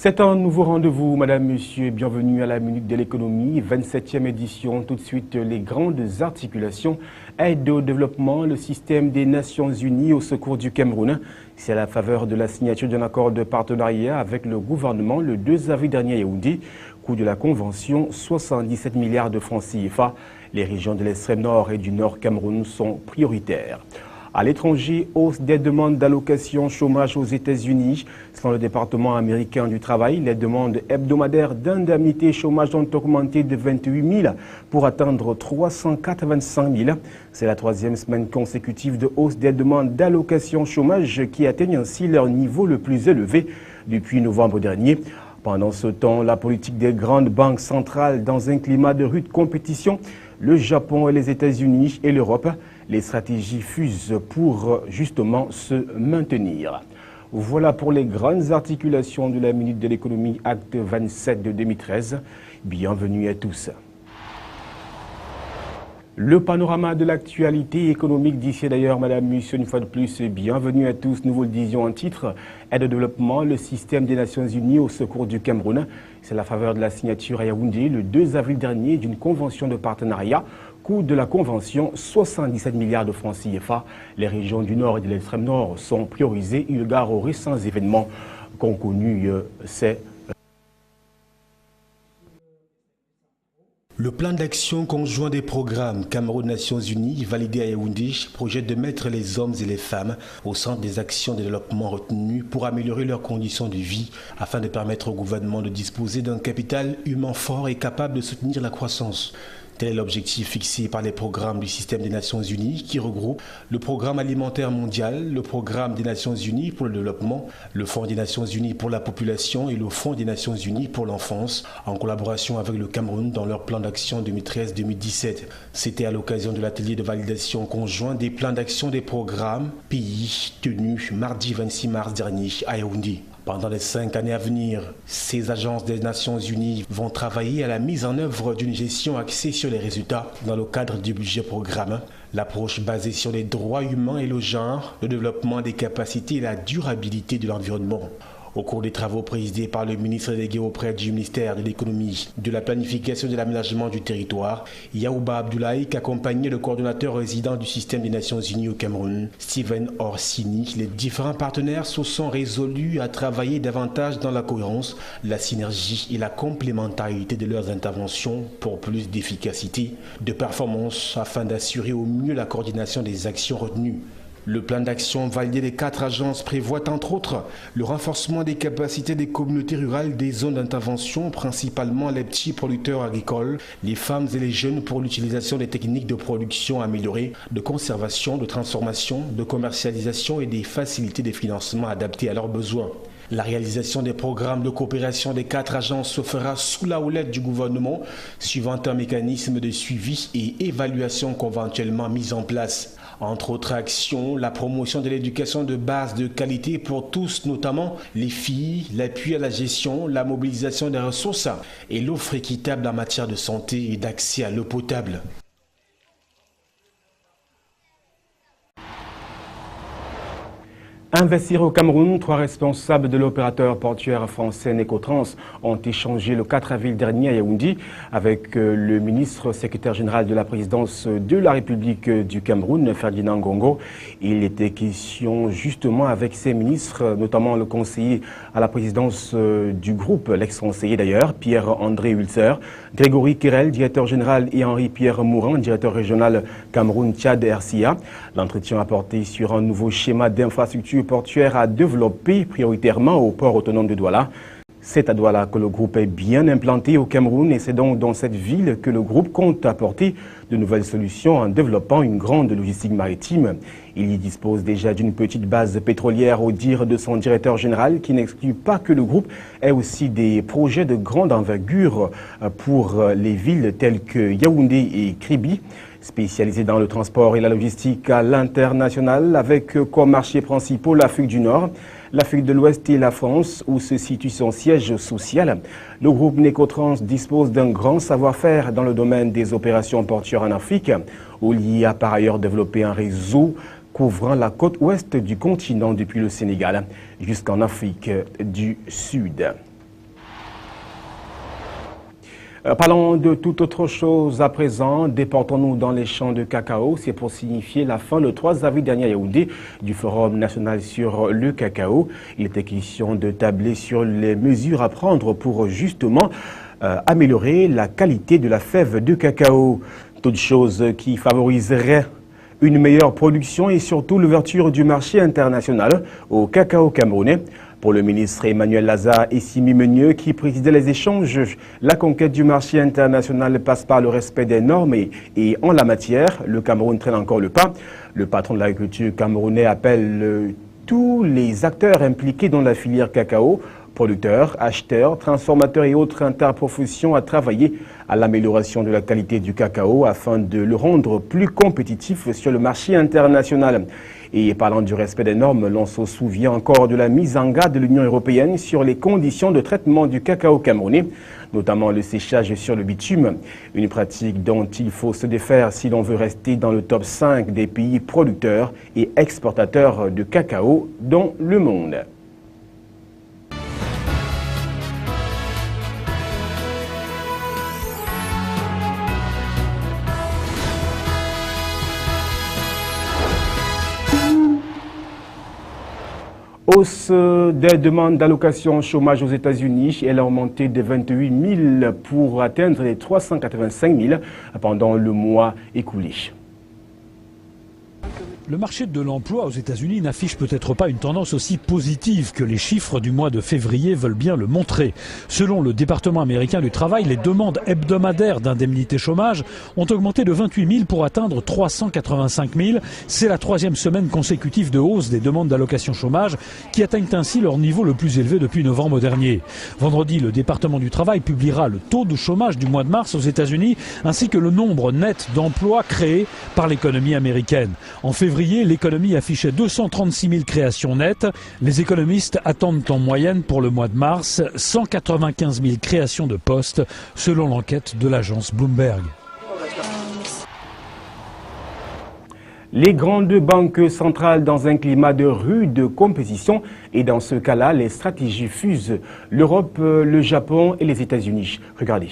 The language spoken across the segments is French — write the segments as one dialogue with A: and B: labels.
A: C'est un nouveau rendez-vous, madame, monsieur, bienvenue à la Minute de l'économie, 27e édition. Tout de suite, les grandes articulations. Aide au développement, le système des Nations Unies au secours du Cameroun. C'est à la faveur de la signature d'un accord de partenariat avec le gouvernement le 2 avril dernier à Yaoundé. Coût de la convention, 77 milliards de francs CFA. Les régions de l'extrême nord et du nord Cameroun sont prioritaires. À l'étranger, hausse des demandes d'allocation chômage aux États-Unis. Selon le département américain du travail, les demandes hebdomadaires d'indemnité chômage ont augmenté de 28 000 pour atteindre 385 000. C'est la troisième semaine consécutive de hausse des demandes d'allocation chômage qui atteignent ainsi leur niveau le plus élevé depuis novembre dernier. Pendant ce temps, la politique des grandes banques centrales dans un climat de rude compétition, le Japon et les États-Unis et l'Europe, les stratégies fusent pour justement se maintenir. Voilà pour les grandes articulations de la Minute de l'économie, acte 27 de 2013. Bienvenue à tous. Le panorama de l'actualité économique d'ici d'ailleurs, madame, monsieur, une fois de plus, bienvenue à tous. Nous vous le disions en titre, aide au développement, le système des Nations Unies au secours du Cameroun. C'est la faveur de la signature à Yaoundé le 2 avril dernier d'une convention de partenariat. Coût de la convention, 77 milliards de francs CFA. Les régions du nord et de l'extrême nord sont priorisées eu égard aux récents événements qu'ont connus ces.
B: Le plan d'action conjoint des programmes Cameroun-Nations Unies, validé à Yaoundé, projette de mettre les hommes et les femmes au centre des actions de développement retenues pour améliorer leurs conditions de vie, afin de permettre au gouvernement de disposer d'un capital humain fort et capable de soutenir la croissance. Tel est l'objectif fixé par les programmes du système des Nations Unies qui regroupent le Programme alimentaire mondial, le Programme des Nations Unies pour le développement, le Fonds des Nations Unies pour la population et le Fonds des Nations Unies pour l'enfance, en collaboration avec le Cameroun dans leur plan d'action 2013-2017. C'était à l'occasion de l'atelier de validation conjoint des plans d'action des programmes pays tenus mardi 26 mars dernier à Yaoundé. Pendant les 5 années à venir, ces agences des Nations Unies vont travailler à la mise en œuvre d'une gestion axée sur les résultats dans le cadre du budget programme. L'approche basée sur les droits humains et le genre, le développement des capacités et la durabilité de l'environnement. Au cours des travaux présidés par le ministre délégué auprès du ministère de l'économie, de la planification et de l'aménagement du territoire, Yaouba Abdoulaye, accompagné le coordonnateur résident du système des Nations Unies au Cameroun, Steven Orsini, les différents partenaires se sont résolus à travailler davantage dans la cohérence, la synergie et la complémentarité de leurs interventions pour plus d'efficacité, de performance afin d'assurer au mieux la coordination des actions retenues. Le plan d'action validé des 4 agences prévoit entre autres le renforcement des capacités des communautés rurales des zones d'intervention, principalement les petits producteurs agricoles, les femmes et les jeunes pour l'utilisation des techniques de production améliorées, de conservation, de transformation, de commercialisation et des facilités de financement adaptées à leurs besoins. La réalisation des programmes de coopération des 4 agences se fera sous la houlette du gouvernement, suivant un mécanisme de suivi et évaluation conventuellement mis en place. Entre autres actions, la promotion de l'éducation de base de qualité pour tous, notamment les filles, l'appui à la gestion, la mobilisation des ressources et l'offre équitable en matière de santé et d'accès à l'eau potable.
A: Investir au Cameroun, 3 responsables de l'opérateur portuaire français Necotrans ont échangé le 4 avril dernier à Yaoundé avec le ministre secrétaire général de la présidence de la République du Cameroun, Ferdinand Ngongo. Il était question justement avec ces ministres, notamment le conseiller à la présidence du groupe, l'ex-conseiller d'ailleurs, Pierre-André Hulser, Grégory Kerel, directeur général, et Henri-Pierre Mouran, directeur régional Cameroun-Tchad-RCA. L'entretien a porté sur un nouveau schéma d'infrastructure portuaire à développer prioritairement au port autonome de Douala. C'est à Douala que le groupe est bien implanté au Cameroun et c'est donc dans cette ville que le groupe compte apporter de nouvelles solutions en développant une grande logistique maritime. Il y dispose déjà d'une petite base pétrolière au dire de son directeur général qui n'exclut pas que le groupe ait aussi des projets de grande envergure pour les villes telles que Yaoundé et Kribi. Spécialisé dans le transport et la logistique à l'international avec comme marchés principaux l'Afrique du Nord, l'Afrique de l'Ouest et la France où se situe son siège social. Le groupe Necotrans dispose d'un grand savoir-faire dans le domaine des opérations portuaires en Afrique où il y a par ailleurs développé un réseau couvrant la côte ouest du continent depuis le Sénégal jusqu'en Afrique du Sud. Parlons de toute autre chose à présent. Déportons-nous dans les champs de cacao. C'est pour signifier la fin le 3 avril dernier à Yaoundé du Forum national sur le cacao. Il était question de tabler sur les mesures à prendre pour justement améliorer la qualité de la fève de cacao. Toute chose qui favoriserait une meilleure production et surtout l'ouverture du marché international au cacao camerounais. Pour le ministre Emmanuel Lazare et Simi Meunieu qui présidaient les échanges, la conquête du marché international passe par le respect des normes et en la matière, le Cameroun traîne encore le pas. Le patron de l'agriculture camerounais appelle tous les acteurs impliqués dans la filière cacao, producteurs, acheteurs, transformateurs et autres interprofessions à travailler à l'amélioration de la qualité du cacao afin de le rendre plus compétitif sur le marché international. Et parlant du respect des normes, l'on se souvient encore de la mise en garde de l'Union européenne sur les conditions de traitement du cacao camerounais, notamment le séchage sur le bitume, une pratique dont il faut se défaire si l'on veut rester dans le top 5 des pays producteurs et exportateurs de cacao dans le monde. Hausse des demandes d'allocation chômage aux États-Unis, elle a augmenté de 28 000 pour atteindre les 385 000 pendant le mois écoulé.
C: Le marché de l'emploi aux États-Unis n'affiche peut-être pas une tendance aussi positive que les chiffres du mois de février veulent bien le montrer. Selon le département américain du travail, les demandes hebdomadaires d'indemnité chômage ont augmenté de 28 000 pour atteindre 385 000. C'est la troisième semaine consécutive de hausse des demandes d'allocation chômage qui atteignent ainsi leur niveau le plus élevé depuis novembre dernier. Vendredi, le département du travail publiera le taux de chômage du mois de mars aux États-Unis ainsi que le nombre net d'emplois créés par l'économie américaine. En février, l'économie affichait 236 000 créations nettes. Les économistes attendent en moyenne pour le mois de mars 195 000 créations de postes, selon l'enquête de l'agence Bloomberg.
A: Les grandes banques centrales dans un climat de rude compétition et dans ce cas-là, les stratégies fusent l'Europe, le Japon et les États-Unis. Regardez.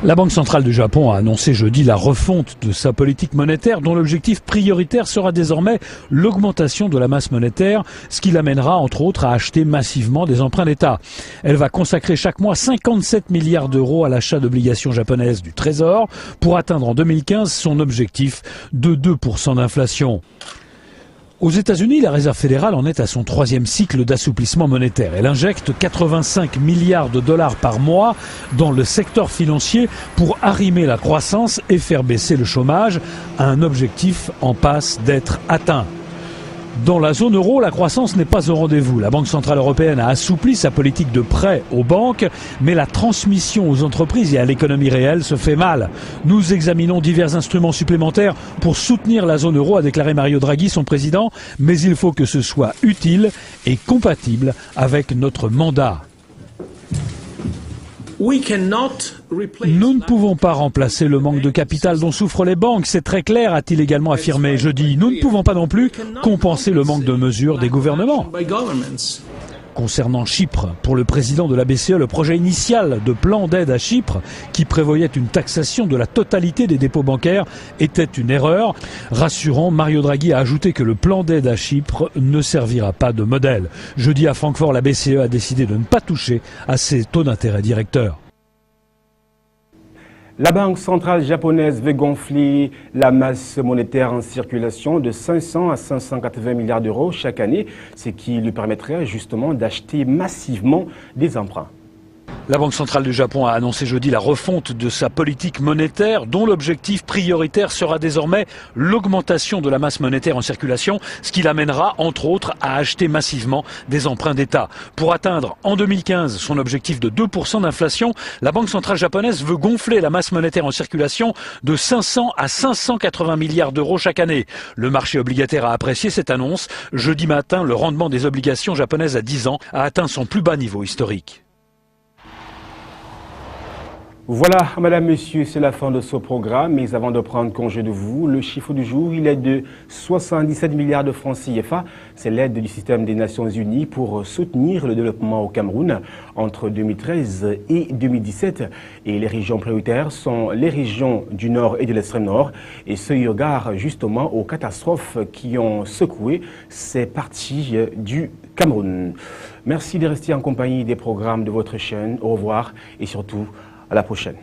C: La Banque centrale du Japon a annoncé jeudi la refonte de sa politique monétaire dont l'objectif prioritaire sera désormais l'augmentation de la masse monétaire, ce qui l'amènera entre autres à acheter massivement des emprunts d'État. Elle va consacrer chaque mois 57 milliards d'euros à l'achat d'obligations japonaises du Trésor pour atteindre en 2015 son objectif de 2% d'inflation. Aux États-Unis, la Réserve fédérale en est à son troisième cycle d'assouplissement monétaire. Elle injecte 85 milliards de dollars par mois dans le secteur financier pour arrimer la croissance et faire baisser le chômage, un objectif en passe d'être atteint. Dans la zone euro, la croissance n'est pas au rendez-vous. La Banque centrale européenne a assoupli sa politique de prêt aux banques, mais la transmission aux entreprises et à l'économie réelle se fait mal. Nous examinons divers instruments supplémentaires pour soutenir la zone euro, a déclaré Mario Draghi, son président, mais il faut que ce soit utile et compatible avec notre mandat. Nous ne pouvons pas remplacer le manque de capital dont souffrent les banques, c'est très clair, a-t-il également affirmé jeudi. Nous ne pouvons pas non plus compenser le manque de mesures des gouvernements. Concernant Chypre, pour le président de la BCE, le projet initial de plan d'aide à Chypre, qui prévoyait une taxation de la totalité des dépôts bancaires, était une erreur. Rassurant, Mario Draghi a ajouté que le plan d'aide à Chypre ne servira pas de modèle. Jeudi à Francfort, la BCE a décidé de ne pas toucher à ses taux d'intérêt directeurs.
A: La Banque centrale japonaise veut gonfler la masse monétaire en circulation de 500 à 580 milliards d'euros chaque année, ce qui lui permettrait justement d'acheter massivement des emprunts.
C: La Banque centrale du Japon a annoncé jeudi la refonte de sa politique monétaire dont l'objectif prioritaire sera désormais l'augmentation de la masse monétaire en circulation, ce qui l'amènera entre autres à acheter massivement des emprunts d'État. Pour atteindre en 2015 son objectif de 2% d'inflation, la Banque centrale japonaise veut gonfler la masse monétaire en circulation de 500 à 580 milliards d'euros chaque année. Le marché obligataire a apprécié cette annonce. Jeudi matin, le rendement des obligations japonaises à 10 ans a atteint son plus bas niveau historique.
A: Voilà, madame, monsieur, c'est la fin de ce programme. Mais avant de prendre congé de vous, le chiffre du jour, il est de 77 milliards de francs CFA. C'est l'aide du système des Nations Unies pour soutenir le développement au Cameroun entre 2013 et 2017. Et les régions prioritaires sont les régions du nord et de l'extrême nord. Et ce eu égard justement aux catastrophes qui ont secoué ces parties du Cameroun. Merci de rester en compagnie des programmes de votre chaîne. Au revoir et surtout, à la prochaine.